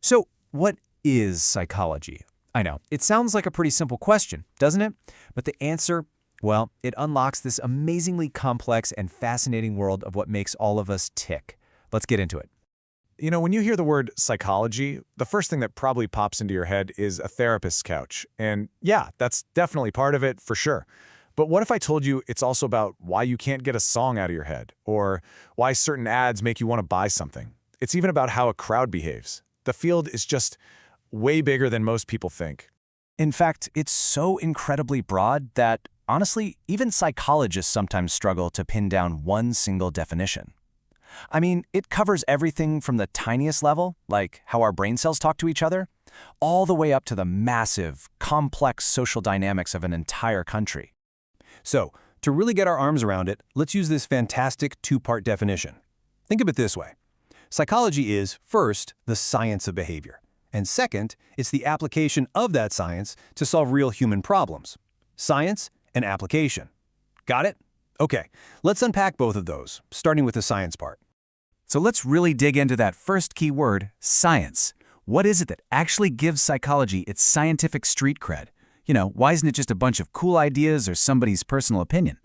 So, what is psychology? I know, it sounds like a pretty simple question, doesn't it? But the answer, well, it unlocks this amazingly complex and fascinating world of what makes all of us tick. Let's get into it. You know, when you hear the word psychology, the first thing that probably pops into your head is a therapist's couch. And yeah, that's definitely part of it for sure. But what if I told you it's also about why you can't get a song out of your head, or why certain ads make you want to buy something? It's even about how a crowd behaves. The field is just way bigger than most people think. In fact, it's so incredibly broad that, honestly, even psychologists sometimes struggle to pin down one single definition. I mean, it covers everything from the tiniest level, like how our brain cells talk to each other, all the way up to the massive, complex social dynamics of an entire country. So, to really get our arms around it, let's use this fantastic two-part definition. Think of it this way. Psychology is, first, the science of behavior. And second, it's the application of that science to solve real human problems. Science and application. Got it? Okay, let's unpack both of those, starting with the science part. So let's really dig into that first key word, science. What is it that actually gives psychology its scientific street cred? You know, why isn't it just a bunch of cool ideas or somebody's personal opinion?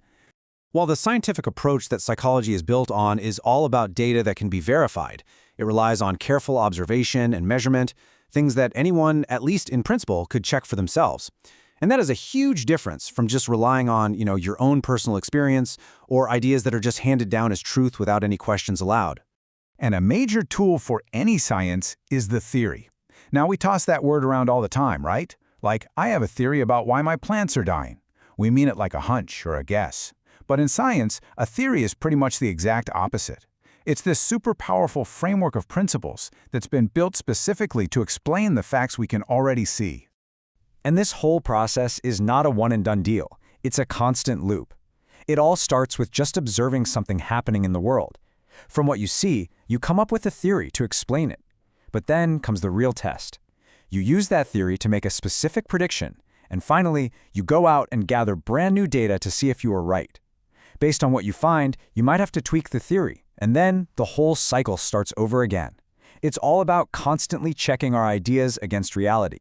While the scientific approach that psychology is built on is all about data that can be verified, it relies on careful observation and measurement, things that anyone, at least in principle, could check for themselves. And that is a huge difference from just relying on, your own personal experience or ideas that are just handed down as truth without any questions allowed. And a major tool for any science is the theory. Now, we toss that word around all the time, right? Like, I have a theory about why my plants are dying. We mean it like a hunch or a guess. But in science, a theory is pretty much the exact opposite. It's this super powerful framework of principles that's been built specifically to explain the facts we can already see. And this whole process is not a one-and-done deal. It's a constant loop. It all starts with just observing something happening in the world. From what you see, you come up with a theory to explain it. But then comes the real test. You use that theory to make a specific prediction, and finally, you go out and gather brand new data to see if you are right. Based on what you find, you might have to tweak the theory, and then the whole cycle starts over again. It's all about constantly checking our ideas against reality.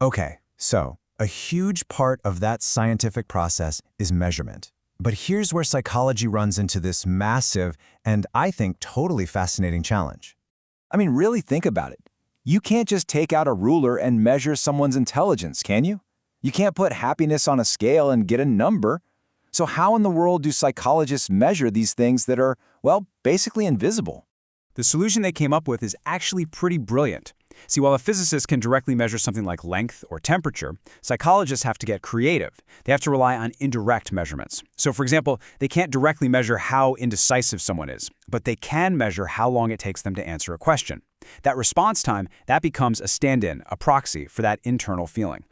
Okay, so a huge part of that scientific process is measurement. But here's where psychology runs into this massive and, I think, totally fascinating challenge. I mean, really think about it. You can't just take out a ruler and measure someone's intelligence, can you? You can't put happiness on a scale and get a number. So how in the world do psychologists measure these things that are, well, basically invisible? The solution they came up with is actually pretty brilliant. See, while a physicist can directly measure something like length or temperature, psychologists have to get creative. They have to rely on indirect measurements. So, for example, they can't directly measure how indecisive someone is, but they can measure how long it takes them to answer a question. That response time, that becomes a stand-in, a proxy for that internal feeling.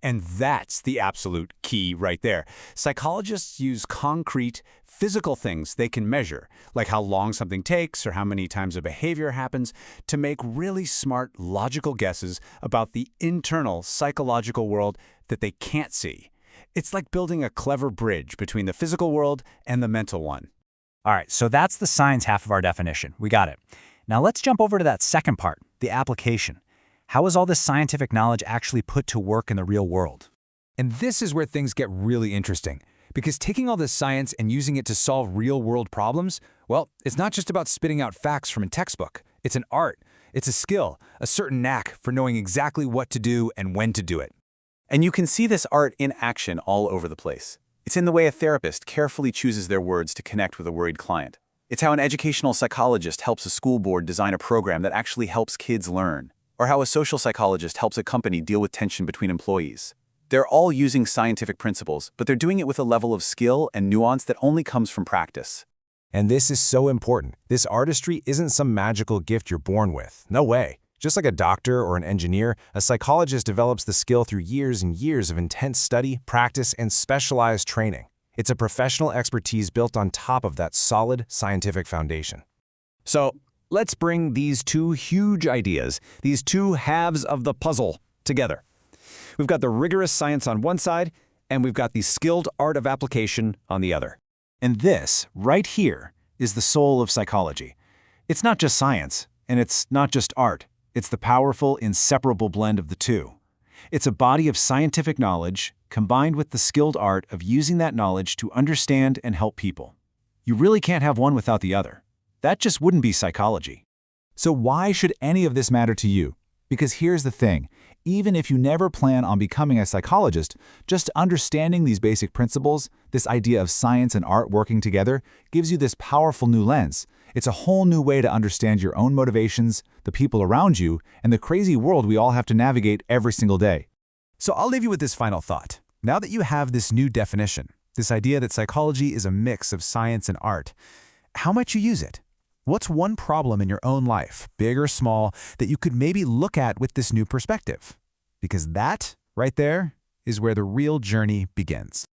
And that's the absolute key right there. Psychologists use concrete, physical things they can measure, like how long something takes or how many times a behavior happens, to make really smart, logical guesses about the internal psychological world that they can't see. It's like building a clever bridge between the physical world and the mental one. All right, so that's the science half of our definition. We got it. Now let's jump over to that second part, the application. How is all this scientific knowledge actually put to work in the real world? And this is where things get really interesting. Because taking all this science and using it to solve real-world problems, well, it's not just about spitting out facts from a textbook. It's an art. It's a skill, a certain knack for knowing exactly what to do and when to do it. And you can see this art in action all over the place. It's in the way a therapist carefully chooses their words to connect with a worried client. It's how an educational psychologist helps a school board design a program that actually helps kids learn, or how a social psychologist helps a company deal with tension between employees. They're all using scientific principles, but they're doing it with a level of skill and nuance that only comes from practice. And this is so important. This artistry isn't some magical gift you're born with. No way. Just like a doctor or an engineer, a psychologist develops the skill through years and years of intense study, practice, and specialized training. It's a professional expertise built on top of that solid scientific foundation. So, let's bring these two huge ideas, these two halves of the puzzle, together. We've got the rigorous science on one side, and we've got the skilled art of application on the other. And this, right here, is the soul of psychology. It's not just science, and it's not just art. It's the powerful, inseparable blend of the two. It's a body of scientific knowledge combined with the skilled art of using that knowledge to understand and help people. You really can't have one without the other. That just wouldn't be psychology. So why should any of this matter to you? Because here's the thing. Even if you never plan on becoming a psychologist, just understanding these basic principles, this idea of science and art working together, gives you this powerful new lens. It's a whole new way to understand your own motivations, the people around you, and the crazy world we all have to navigate every single day. So I'll leave you with this final thought. Now that you have this new definition, this idea that psychology is a mix of science and art, how might you use it? What's one problem in your own life, big or small, that you could maybe look at with this new perspective? Because that, right there, is where the real journey begins.